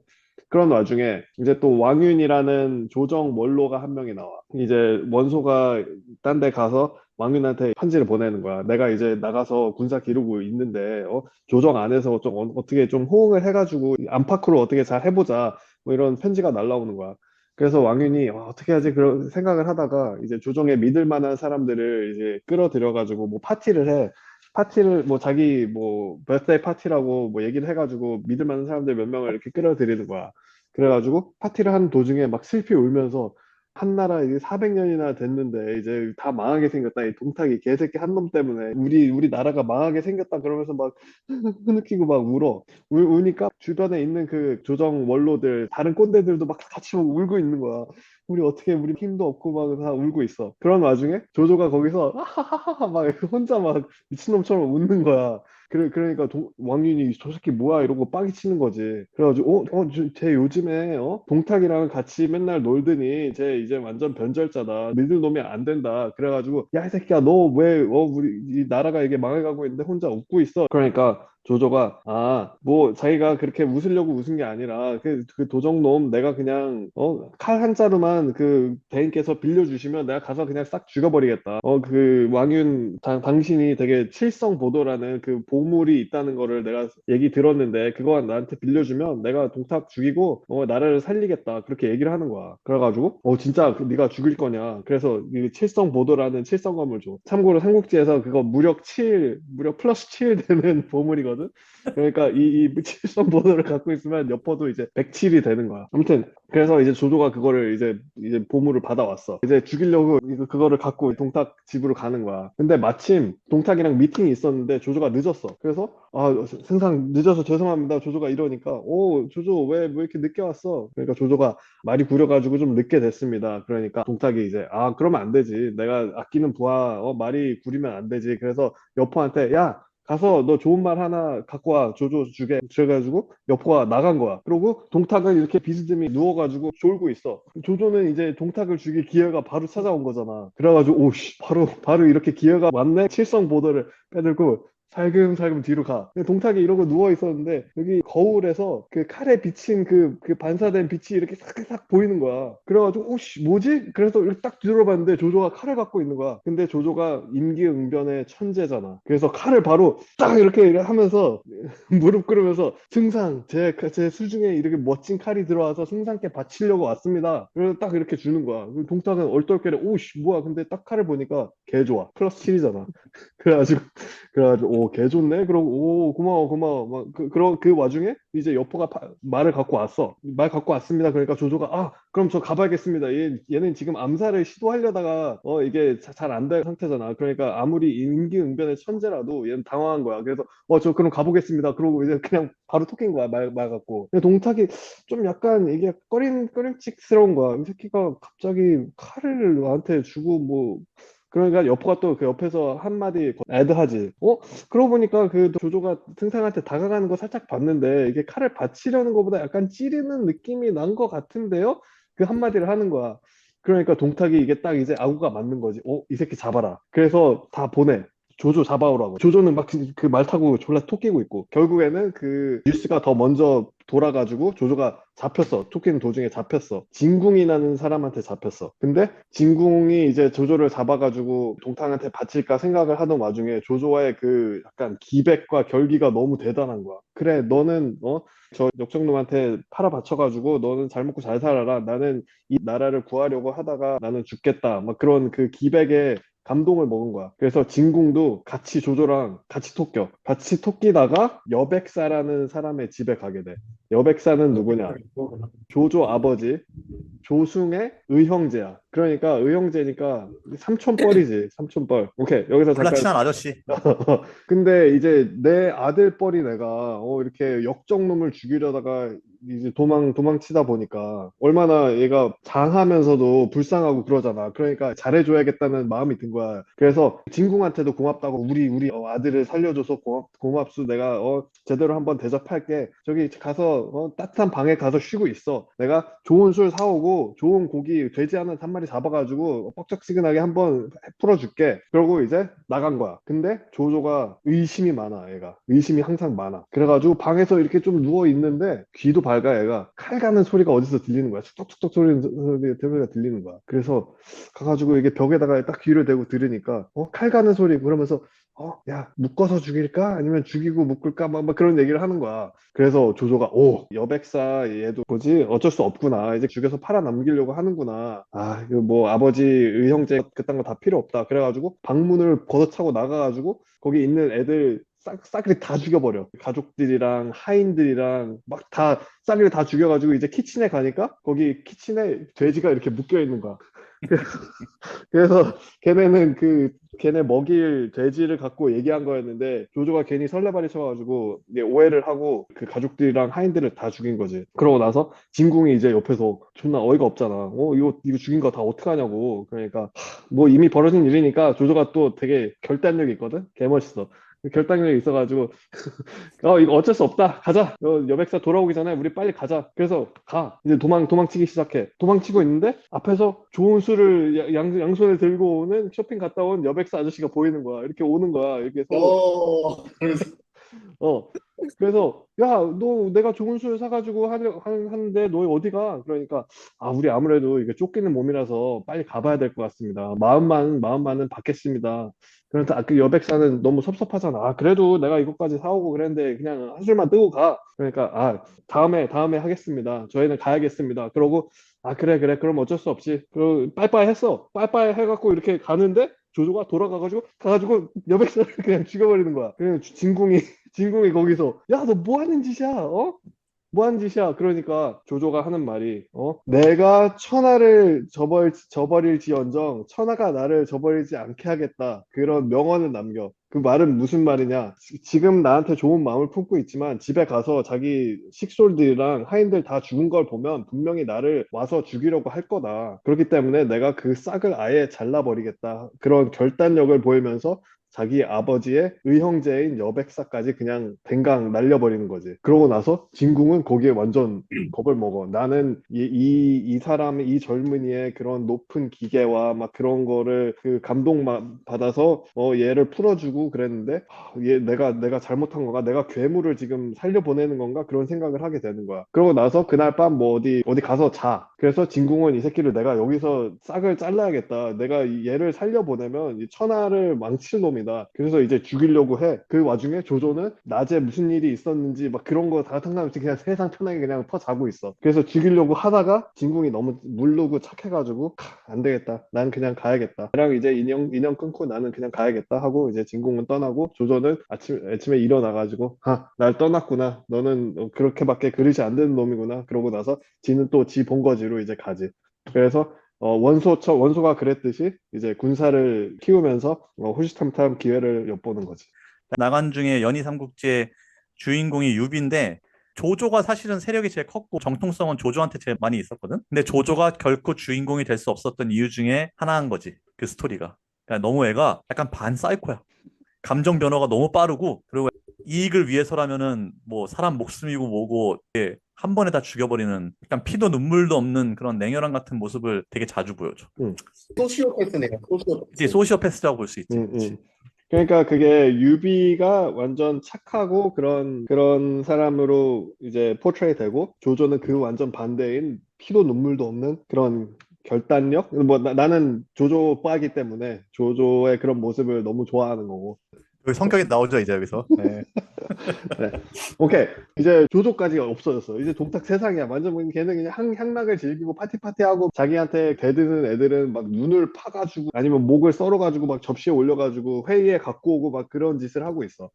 S1: 그런 와중에 이제 또 왕윤이라는 조정 원로가 한 명이 나와. 이제 원소가 딴 데 가서 왕윤한테 편지를 보내는 거야. 내가 이제 나가서 군사 기르고 있는데 조정 안에서 좀 어떻게 좀 호응을 해가지고 안팎으로 어떻게 잘 해보자. 뭐 이런 편지가 날라오는 거야. 그래서 왕윤이 어떻게 하지 그런 생각을 하다가 이제 조정에 믿을 만한 사람들을 이제 끌어들여가지고 뭐 파티를 해. 파티를 뭐 자기 뭐 birthday 파티라고 뭐 얘기를 해가지고 믿을 만한 사람들 몇 명을 이렇게 끌어들이는 거야. 그래가지고 파티를 하는 도중에 막 슬피 울면서 한나라 이제 400년이나 됐는데 이제 다 망하게 생겼다. 이 동탁이 개새끼 한 놈 때문에 우리 나라가 망하게 생겼다. 그러면서 막 흐느끼고 막 울어. 우니까 주변에 있는 그 조정 원로들 다른 꼰대들도 막 같이 막 울고 있는 거야. 우리 어떻게 우리 힘도 없고 막 다 울고 있어. 그런 와중에 조조가 거기서 하하하하 막 혼자 막 미친놈처럼 웃는 거야. 그러니까 왕윤이 저 새끼 뭐야 이러고 빡이 치는 거지. 그래가지고 쟤 요즘에 동탁이랑 같이 맨날 놀더니 쟤 이제 완전 변절자다. 믿을 놈이 안 된다. 그래가지고 야 이 새끼야 너 왜 우리 이 나라가 이게 망해가고 있는데 혼자 웃고 있어. 그러니까 조조가 뭐 자기가 그렇게 웃으려고 웃은 게 아니라 그 도적놈 내가 그냥 칼 한 자루만 그 대인께서 빌려주시면 내가 가서 그냥 싹 죽여버리겠다. 그 왕윤 당신이 되게 칠성보도라는 그 보물이 있다는 거를 내가 얘기 들었는데 그거 나한테 빌려주면 내가 동탁 죽이고 나라를 살리겠다. 그렇게 얘기를 하는 거야. 그래가지고 진짜 네가 죽일 거냐. 그래서 이 칠성보도라는 칠성검을 줘. 참고로 삼국지에서 그거 무력 플러스 7 되는 보물이거든. 그러니까 이 칠성 보도를 갖고 있으면 여포도 이제 107이 되는 거야. 아무튼 그래서 이제 조조가 그거를 이제 보물을 받아왔어. 이제 죽이려고 그거를 갖고 동탁 집으로 가는 거야. 근데 마침 동탁이랑 미팅이 있었는데 조조가 늦었어. 그래서 생상 늦어서 죄송합니다. 조조가 이러니까 조조 왜 이렇게 늦게 왔어? 그러니까 조조가 말이 구려가지고 좀 늦게 됐습니다. 그러니까 동탁이 이제 그러면 안 되지. 내가 아끼는 부하 말이 구리면 안 되지. 그래서 여포한테 야 가서 너 좋은 말 하나 갖고 와 조조 주게 그래가지고 여포가 나간 거야. 그리고 동탁은 이렇게 비스듬히 누워가지고 졸고 있어. 조조는 이제 동탁을 죽일 기회가 바로 찾아온 거잖아. 그래가지고 오씨 바로 이렇게 기회가 왔네. 칠성 보도를 빼들고 살금살금 뒤로 가. 근데 동탁이 이러고 누워 있었는데 여기 거울에서 그 칼에 비친 그 반사된 빛이 이렇게 싹싹 보이는 거야. 그래가지고 오씨 뭐지? 그래서 이렇게 딱 뒤돌아봤는데 조조가 칼을 갖고 있는 거야. 근데 조조가 임기응변의 천재잖아. 그래서 칼을 바로 딱 이렇게 하면서 무릎 꿇으면서 승상 제 수중에 이렇게 멋진 칼이 들어와서 승상께 바치려고 왔습니다. 그래서 딱 이렇게 주는 거야. 동탁은 얼떨결에 오씨 뭐야? 근데 딱 칼을 보니까 개 좋아. 플러스 7이잖아. 그래가지고 개 좋네. 그러고 고마워 막 그 와중에 이제 여포가 말을 갖고 왔어. 말 갖고 왔습니다. 그러니까 조조가 그럼 저 가봐야겠습니다. 얘는 지금 암살을 시도하려다가 이게 잘 안 될 상태잖아. 그러니까 아무리 임기응변의 천재라도 얘는 당황한 거야. 그래서 저 그럼 가보겠습니다. 그러고 이제 그냥 바로 토낀 거야. 말 갖고. 근데 동탁이 좀 약간 이게 꺼림칙스러운 거야. 이 새끼가 갑자기 칼을 나한테 주고 뭐 그러니까 여포가 또 그 옆에서 한마디 애드하지. 그러고 보니까 그 조조가 승상한테 다가가는 거 살짝 봤는데 이게 칼을 받치려는 것보다 약간 찌르는 느낌이 난 것 같은데요? 그 한마디를 하는 거야. 그러니까 동탁이 이게 딱 이제 아구가 맞는 거지. 이 새끼 잡아라. 그래서 다 보내. 조조 잡아오라고. 조조는 막 그 말 타고 졸라 토끼고 있고. 결국에는 그 뉴스가 더 먼저 돌아가지고 조조가 잡혔어. 토끼는 도중에 잡혔어. 진궁이라는 사람한테 잡혔어. 근데 진궁이 이제 조조를 잡아가지고 동탁한테 바칠까 생각을 하던 와중에 조조와의 그 약간 기백과 결기가 너무 대단한 거야. 그래, 너는 저 역정놈한테 팔아 바쳐가지고 너는 잘 먹고 잘 살아라. 나는 이 나라를 구하려고 하다가 나는 죽겠다. 막 그런 그 기백에 감동을 먹은 거야. 그래서 진궁도 같이 조조랑 같이 토껴. 같이 토끼다가 여백사라는 사람의 집에 가게 돼. 여백사는 누구냐? 조조 아버지 조승의 의형제야. 그러니까 의형제니까 삼촌뻘이지. 삼촌뻘. 오케이. 여기서
S3: 졸라
S1: 잠깐.
S3: 친한 아저씨.
S1: 근데 이제 내 아들뻘이 내가 이렇게 역적놈을 죽이려다가 이제 도망치다 보니까 얼마나 얘가 장하면서도 불쌍하고 그러잖아. 그러니까 잘해줘야겠다는 마음이 든 거야. 그래서 진궁한테도 고맙다고 우리 아들을 살려줘서 고맙수. 내가 제대로 한번 대접할게. 저기 가서 따뜻한 방에 가서 쉬고 있어. 내가 좋은 술 사오고 좋은 고기 돼지 한 마리 잡아가지고 뻑적지근하게 한번 풀어줄게. 그러고 이제 나간 거야. 근데 조조가 의심이 많아. 얘가 의심이 항상 많아. 그래가지고 방에서 이렇게 좀 누워 있는데 귀도 밝아. 얘가 칼 가는 소리가 어디서 들리는 거야. 툭툭툭 소리가 들리는 거야. 그래서 가가지고 이게 벽에다가 딱 귀를 대고 들으니까 칼 가는 소리. 그러면서 야, 묶어서 죽일까? 아니면 죽이고 묶을까? 막 그런 얘기를 하는 거야. 그래서 조조가, 여백사 얘도 뭐지? 어쩔 수 없구나. 이제 죽여서 팔아 남기려고 하는구나. 아, 이거 뭐 아버지 의형제 그딴 거 다 필요 없다. 그래가지고 방문을 걷어차고 나가가지고 거기 있는 애들 싸그리 다 죽여버려. 가족들이랑 하인들이랑 막 다 싸그리 다 죽여가지고 이제 키친에 가니까 거기 키친에 돼지가 이렇게 묶여 있는 거야. 그래서 걔네는 걔네 먹일 돼지를 갖고 얘기한 거였는데 조조가 괜히 설레발이 쳐가지고 이제 오해를 하고 그 가족들이랑 하인들을 다 죽인 거지. 그러고 나서 진궁이 이제 옆에서 존나 어이가 없잖아. 이거 죽인 거 다 어떡하냐고. 그러니까 뭐 이미 벌어진 일이니까 조조가 또 되게 결단력이 있거든. 개멋있어. 결단력이 있어가지고 이거 어쩔 수 없다. 가자. 여백사 돌아오기 전에 우리 빨리 가자. 그래서 이제 도망치기 시작해. 도망치고 있는데 앞에서 좋은 술을 양손에 들고 오는 쇼핑 갔다 온 여백사 아저씨가 보이는 거야. 이렇게 오는 거야. 이렇게 서로
S2: 그러면서
S1: 어. 그래서 야, 너 내가 좋은 술 사가지고 하는데 너 어디 가? 그러니까 우리 아무래도 이게 쫓기는 몸이라서 빨리 가봐야 될 것 같습니다. 마음만은 받겠습니다. 그런데 그 여백사는 너무 섭섭하잖아. 그래도 내가 이것까지 사오고 그랬는데 그냥 한 술만 뜨고 가. 그러니까 다음에 하겠습니다. 저희는 가야겠습니다. 그러고 그래 그럼 어쩔 수 없지. 빠이빠이 했어. 빠이빠이 해갖고 이렇게 가는데 조조가 가가지고 여백사를 그냥 죽여버리는 거야. 그냥 진궁이 거기서 야, 너 뭐 하는 짓이야? 뭐 하는 짓이야? 그러니까 조조가 하는 말이 내가 천하를 저버릴지언정 천하가 나를 저버리지 않게 하겠다. 그런 명언을 남겨. 그 말은 무슨 말이냐? 지금 나한테 좋은 마음을 품고 있지만 집에 가서 자기 식솔들이랑 하인들 다 죽은 걸 보면 분명히 나를 와서 죽이려고 할 거다. 그렇기 때문에 내가 그 싹을 아예 잘라버리겠다. 그런 결단력을 보이면서 자기 아버지의 의형제인 여백사까지 그냥 댕강 날려버리는 거지. 그러고 나서 진궁은 거기에 완전 겁을 먹어. 나는 이 사람, 이 젊은이의 그런 높은 기계와 막 그런 거를 그 감동 받아서 얘를 풀어주고 그랬는데 얘 내가 잘못한 건가? 내가 괴물을 지금 살려보내는 건가? 그런 생각을 하게 되는 거야. 그러고 나서 그날 밤 뭐 어디 가서 자. 그래서 진궁은 이 새끼를 내가 여기서 싹을 잘라야겠다. 내가 얘를 살려보내면 이 천하를 망칠 놈이다. 그래서 이제 죽이려고 해. 그 와중에 조조는 낮에 무슨 일이 있었는지 막 그런 거 다 상관없이 그냥 세상 편하게 그냥 자고 있어. 그래서 죽이려고 하다가 진궁이 너무 물르고 착해가지고 안 되겠다. 난 그냥 가야겠다. 걔랑 이제 인연 끊고 나는 그냥 가야겠다 하고 이제 진궁은 떠나고 조조는 아침에 일어나가지고 날 떠났구나. 너는 그렇게밖에 그릇이 안 되는 놈이구나. 그러고 나서 지는 또 지 본거지로 이제 가지. 그래서 원소가 그랬듯이 이제 군사를 키우면서 호시탐탐 기회를 엿보는 거지.
S3: 나간 중에 연희 삼국지의 주인공이 유비인데 조조가 사실은 세력이 제일 컸고 정통성은 조조한테 제일 많이 있었거든. 근데 조조가 결코 주인공이 될 수 없었던 이유 중에 하나인 거지. 그 스토리가. 그러니까 너무 애가 약간 반 사이코야. 감정 변화가 너무 빠르고, 그리고 이익을 위해서라면은 뭐 사람 목숨이고 뭐고 이게 한 번에 다 죽여버리는, 약간 피도 눈물도 없는 그런 냉혈한 같은 모습을 되게 자주 보여줘.
S1: 음,
S2: 소시오패스네요.
S3: 이제
S2: 소시오패스.
S3: 소시오패스라고 볼 수 있지.
S1: 음,
S3: 그렇지.
S1: 그러니까 그게 유비가 완전 착하고 그런 사람으로 이제 포트레이 되고, 조조는 그 완전 반대인 피도 눈물도 없는 그런 결단력? 뭐 나는 조조 빠기 때문에 조조의 그런 모습을 너무 좋아하는 거고.
S3: 여기 성격이 나오죠, 이제 여기서. 네.
S1: 네. 오케이. 이제 조조까지 없어졌어. 이제 동탁 세상이야. 완전 걔는 그냥 향락을 즐기고 파티하고, 자기한테 대드는 애들은 막 눈을 파가지고 아니면 목을 썰어가지고 막 접시에 올려가지고 회의에 갖고 오고 막 그런 짓을 하고 있어.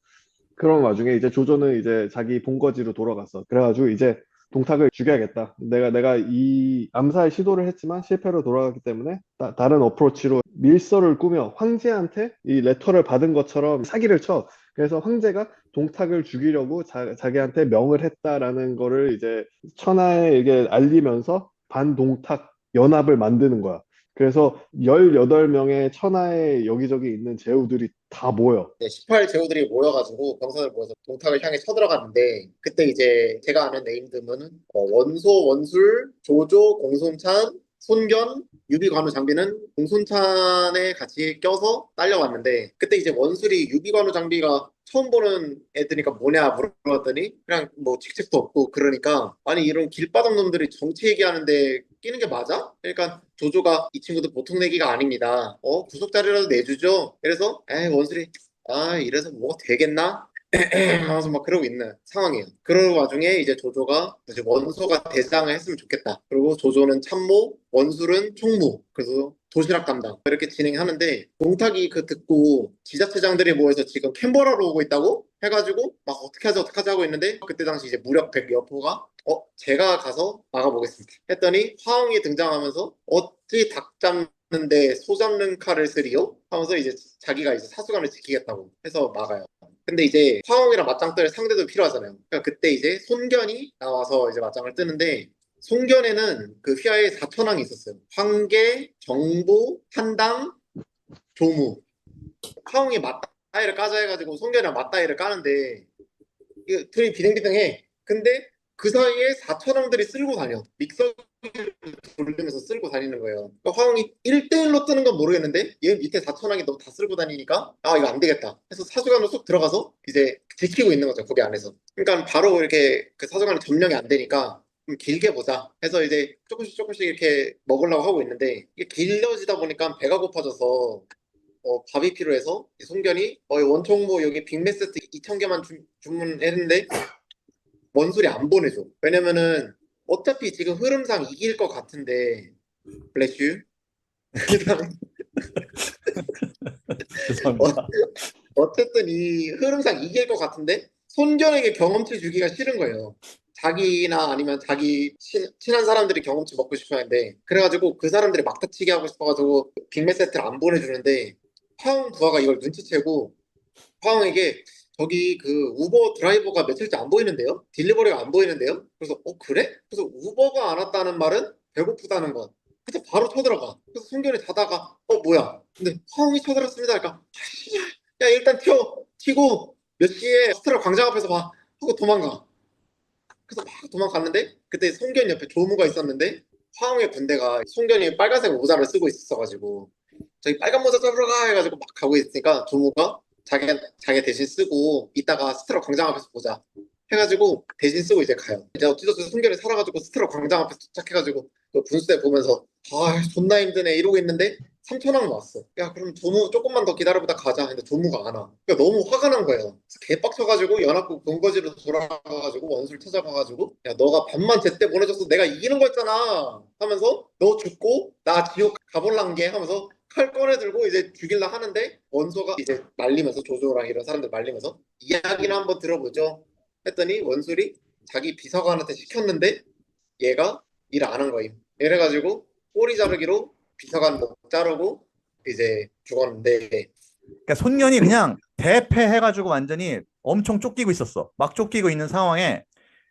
S1: 그런 와중에 이제 조조는 이제 자기 본거지로 돌아갔어. 그래가지고 이제 동탁을 죽여야겠다. 내가 이 암살 시도를 했지만 실패로 돌아갔기 때문에 다른 어프로치로 밀서를 꾸며 황제한테 이 레터를 받은 것처럼 사기를 쳐. 그래서 황제가 동탁을 죽이려고 자기한테 명을 했다라는 거를 이제 천하에게 알리면서 반동탁 연합을 만드는 거야. 그래서 18명의 천하에 여기저기 있는 제후들이 다 모여.
S2: 네, 18 제후들이 모여가지고 병선을 모여서 동탁을 향해 쳐들어갔는데 그때 이제 제가 아는 네임드문은 원소, 원술, 조조, 공손찬, 손견, 유비관우 장비는 공손찬에 같이 껴서 딸려왔는데 그때 이제 원술이 유비관우 장비가 처음 보는 애들이니까 뭐냐 물어봤더니 그냥 뭐 직책도 없고 그러니까 아니 이런 길바닥 놈들이 정치 얘기하는데 끼는 게 맞아? 그러니까 조조가 이 친구들 보통 내기가 아닙니다. 구속 자료라도 내주죠. 그래서 에이 원술이 이래서 뭐가 되겠나? 하면서 막 그러고 있는 상황이에요. 그런 와중에 이제 조조가 이제 원소가 대장을 했으면 좋겠다. 그리고 조조는 참모, 원술은 총무. 그래서 도시락 담당 이렇게 진행하는데 동탁이 그 듣고 지자체장들이 모여서 지금 캔버라로 오고 있다고 해가지고 막 어떻게 하지 하고 있는데 그때 당시 이제 무력 100 여포가 제가 가서 막아보겠습니다 했더니 화웅이 등장하면서 어찌 닭 잡는데 소 잡는 칼을 쓰리요? 하면서 이제 자기가 이제 사수관을 지키겠다고 해서 막아요. 근데 이제 화웅이랑 맞짱 뜰 상대도 필요하잖아요. 그러니까 그때 이제 손견이 나와서 이제 맞짱을 뜨는데 손견에는 그 휘하에 4천왕이 있었어요. 황계, 정보, 한당, 조무. 화웅이 맞다이를 까자 해가지고 손견이랑 맞다이를 까는데 이거 둘이 비등비등해. 근데 그 사이에 4천왕들이 쓸고 다녀. 믹서기를 돌리면서 쓸고 다니는 거예요. 그러니까 화웅이 1대1로 뜨는 건 모르겠는데 얘 밑에 4천왕이 너무 다 쓸고 다니니까 이거 안 되겠다. 해서 사수관으로 쏙 들어가서 이제 지키고 있는 거죠. 거기 안에서. 그러니까 바로 이렇게 그 사수관이 점령이 안 되니까 좀 길게 보자 해서 이제 조금씩 이렇게 먹으려고 하고 있는데 이게 길어지다 보니까 배가 고파져서 밥이 필요해서 송견이 원총무 여기 빅맥 세트 2,000개만 주문했는데 원술이 안 보내줘. 왜냐면은 어차피 지금 흐름상 이길 것 같은데 블레슈
S3: 죄송합니다.
S2: 어쨌든 이 흐름상 이길 것 같은데 손견에게 경험치 주기가 싫은 거예요. 자기나 아니면 자기 친한 사람들이 경험치 먹고 싶어 하는데 그래가지고 그 사람들이 막다치게 하고 싶어가지고 빅맥 세트를 안 보내주는데 화웅 부하가 이걸 눈치채고 화웅에게 저기 그 우버 드라이버가 며칠째 안 보이는데요? 딜리버리가 안 보이는데요? 그래서 그래? 그래서 우버가 안 왔다는 말은 배고프다는 것. 그래서 바로 쳐들어가. 그래서 손견이 자다가 뭐야? 근데 화웅이 쳐들었습니다. 그러니까 야 일단 튀고 몇 시에 스트라 광장 앞에서 봐 하고 도망가. 그래서 막 도망갔는데 그때 송견 옆에 조무가 있었는데 화웅의 군대가 송견이 빨간색 모자를 쓰고 있었어가지고 저기 빨간 모자 잡으러 가 해가지고 막 가고 있으니까 조무가 자기 대신 쓰고 이따가 스트라 광장 앞에서 보자 해가지고 대신 쓰고 이제 가요. 이제 어찌저찌 송견이 살아가지고 스트라 광장 앞에 도착해가지고 그 분수대 보면서 존나 힘드네 이러고 있는데 3천왕 왔어. 야 그럼 조무 조금만 더 기다려보다 가자. 근데 조무가 안 와. 그러니까 너무 화가 난 거예요. 개빡쳐가지고 연합국 본거지로 돌아가가지고 원술 찾아가가지고 야 너가 밥만 제때 보내줬어 내가 이기는 거였잖아 하면서 너 죽고 나 지옥 가볼란게 하면서 칼 꺼내 들고 이제 죽일라 하는데 원소가 이제 말리면서 조조랑 이런 사람들 말리면서 이야기는 한번 들어보죠 했더니 원술이 자기 비서관한테 시켰는데 얘가 일 안 한 거임. 이래가지고 꼬리 자르기로 비서관 목 자르고 이제 죽었는데
S3: 그러니까 손견이 그냥 대패해가지고 완전히 엄청 쫓기고 있었어. 막 쫓기고 있는 상황에,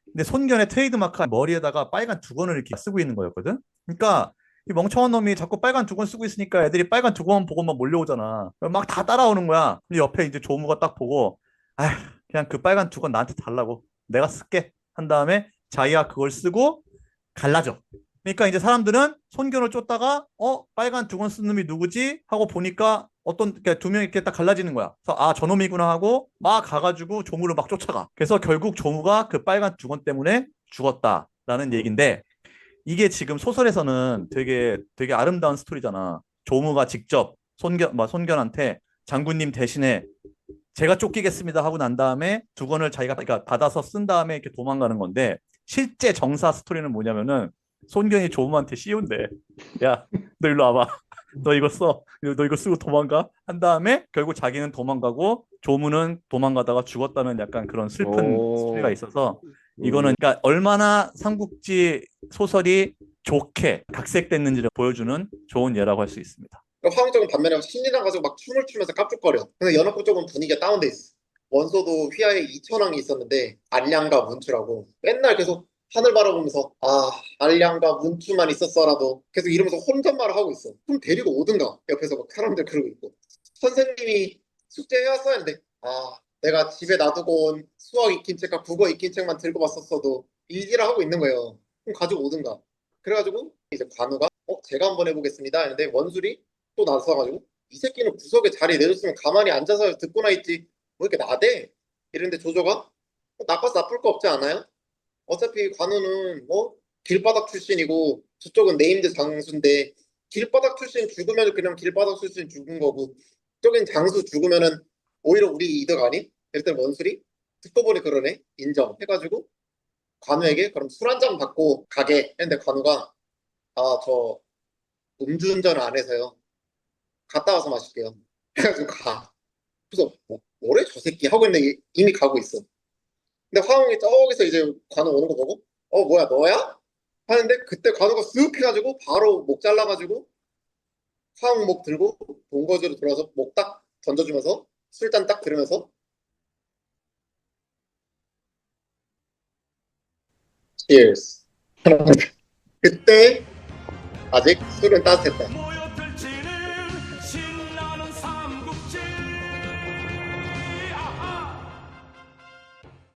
S3: 근데 손견의 트레이드마크 머리에다가 빨간 두건을 이렇게 쓰고 있는 거였거든. 그러니까 이 멍청한 놈이 자꾸 빨간 두건 쓰고 있으니까 애들이 빨간 두건 보고만 몰려오잖아. 막 다 따라오는 거야. 근데 옆에 이제 조무가 딱 보고, 아, 그냥 그 빨간 두건 나한테 달라고. 내가 쓸게. 한 다음에 자기가 그걸 쓰고 갈라져. 그러니까 이제 사람들은 손견을 쫓다가 빨간 두건 쓴 놈이 누구지? 하고 보니까 어떤 두 명이 이렇게 딱 갈라지는 거야. 그래서 아, 저놈이구나 하고 막 가가지고 조무를 막 쫓아가. 그래서 결국 조무가 그 빨간 두건 때문에 죽었다라는 얘기인데 이게 지금 소설에서는 되게 아름다운 스토리잖아. 조무가 직접 손견한테 장군님 대신에 제가 쫓기겠습니다 하고 난 다음에 두건을 자기가 그러니까 받아서 쓴 다음에 이렇게 도망가는 건데 실제 정사 스토리는 뭐냐면은 손견이 조무한테 씌운대. 야, 너 일로 와봐. 너 이거 써. 너 이거 쓰고 도망가. 한 다음에 결국 자기는 도망가고 조무는 도망가다가 죽었다는 약간 그런 슬픈 스토리가
S1: 오,
S3: 있어서 이거는 그러니까 얼마나 삼국지 소설이 좋게 각색됐는지를 보여주는 좋은 예라고 할 수 있습니다.
S2: 화영 쪽은 반면에 신이랑 가지고 막 춤을 추면서 깝죽거려. 근데 연합군 쪽은 분위기가 다운돼 있어. 원소도 휘하에 이천왕이 있었는데 안량과 문추라고 맨날 계속 하늘 바라보면서 아 안량과 문추만 있었어라도 계속 이러면서 혼잣말을 하고 있어. 그럼 데리고 오든가. 옆에서 막 사람들 그러고 있고 선생님이 숙제해왔어 했는데 아 내가 집에 놔두고 온 수학 익힌 책과 국어 익힌 책만 들고 왔었어도 일기를 하고 있는 거예요. 그럼 가지고 오든가. 그래가지고 이제 관우가 제가 한번 해보겠습니다 했는데 원술이 또 나서가지고 이 새끼는 구석에 자리 내줬으면 가만히 앉아서 듣고나 있지 뭐 이렇게 나대? 이런데 조조가 나빠서 나쁠 거 없지 않아요? 어차피 관우는 뭐 길바닥 출신이고 저쪽은 네임드 장수인데 길바닥 출신 죽으면 그냥 길바닥 출신 죽은 거고 저긴 장수 죽으면은 오히려 우리 이득 아니? 이랬더니 원술이 듣고 보니 그러네 인정 해가지고 관우에게 그럼 술 한 잔 받고 가게 했는데 관우가 아 저 음주운전 안 해서요 갔다 와서 마실게요. 그래가지고 가. 그래서 뭐래 저 새끼 하고 있는데 이미 가고 있어. 근데 화웅이 저기서 이제 관우 오는 거 보고 뭐야 너야? 하는데 그때 관우가 쓱 해가지고 바로 목 잘라가지고 화웅 목 들고 본거지로 들어와서 목 딱 던져주면서 술잔 딱 들으면서 Cheers. 그때 아직 술은 따뜻했다.